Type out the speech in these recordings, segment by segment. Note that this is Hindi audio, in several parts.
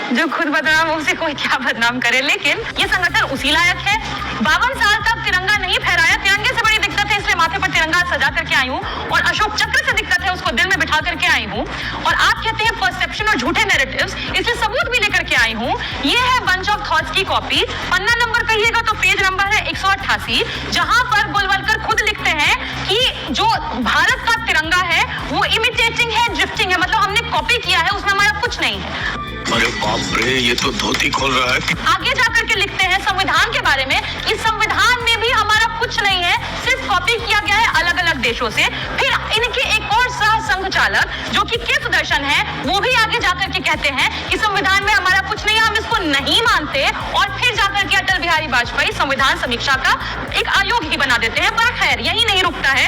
जो खुद बदनाम हो उसे कोई क्या बदनाम करे, लेकिन ये संगठन उसी लायक है। 52 साल तक तिरंगा नहीं फहराया, तिरंगे से बड़ी दिक्कत है इसलिए माथे पर तिरंगा सजा करके आई हूँ, और अशोक चक्र से दिक्कत है उसको दिल में बिठा करके आई हूँ, और आप कहते हैं परसेप्शन और झूठे नैरेटिव्स, इसलिए सबूत भी लेकर के आई हूँ। ये है बंच ऑफ थॉट्स की कॉपी, पन्ना नंबर कहिएगा तो पेज नंबर है 188, जहां पर गोलवलकर खुद लिखते हैं कि जो भारत का तिरंगा है वो इमिटेटिंग है, ड्रिफ्टिंग है, मतलब हमने कॉपी किया है, उसमें हमारा कुछ नहीं है। अरे बाप रे, ये तो धोती खोल रहा है। आगे जाकर के लिखते हैं संविधान के बारे में, इस संविधान में भी हमारा कुछ नहीं है, सिर्फ कॉपी किया गया है अलग अलग देशों से। फिर इनके एक और सह संघ चालक जो कि के सुदर्शन है, वो भी आगे जाकर के कहते हैं कि संविधान में हमारा कुछ नहीं है, हम इसको नहीं मानते, और फिर जाकर के अटल बिहारी वाजपेयी संविधान समीक्षा का एक आयोग ही बना देते हैं। पर खैर यही नहीं रुकता है,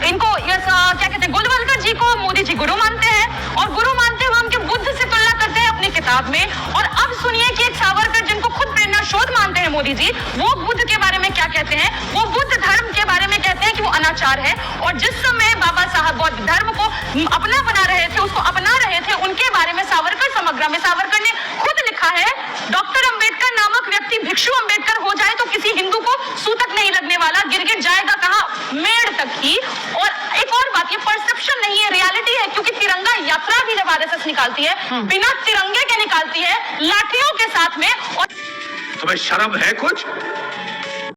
इनको क्या कहते हैं, गोलवलकर जी को मोदी जी गुरु मानते हैं, और गुरु मानते हुए उनके बुद्ध से तुलना करते हैं अपनी किताब में। और अब सुनिए कि एक सावरकर जिनको खुद प्रेरणा शोध मानते हैं मोदी जी, वो बुद्ध के बारे में क्या कहते हैं। वो बुद्ध धर्म के बारे में कहते हैं कि वो अनाचार है, और जिस समय बाबा साहब बौद्ध धर्म को अपना बना रहे थे, उसको अपना रहे थे, उनके बारे में सावरकर समग्र में सावरकर ने खुद लिखा है, डॉक्टर अंबेडकर नामक व्यक्ति भिक्षु अंबेडकर हो जाए तो किसी हिंदू को सूतक नहीं लगने वाला, गिरगिट जाएगा कहाँ, मेड़ तक ही। और एक और बात, ये परसेप्शन नहीं है, रियलिटी है, क्योंकि तिरंगा यात्रा भी जब आरएसएस निकालती है बिना तिरंगे के निकालती है, लाठियों के साथ में। और तुम्हें शर्म है कुछ?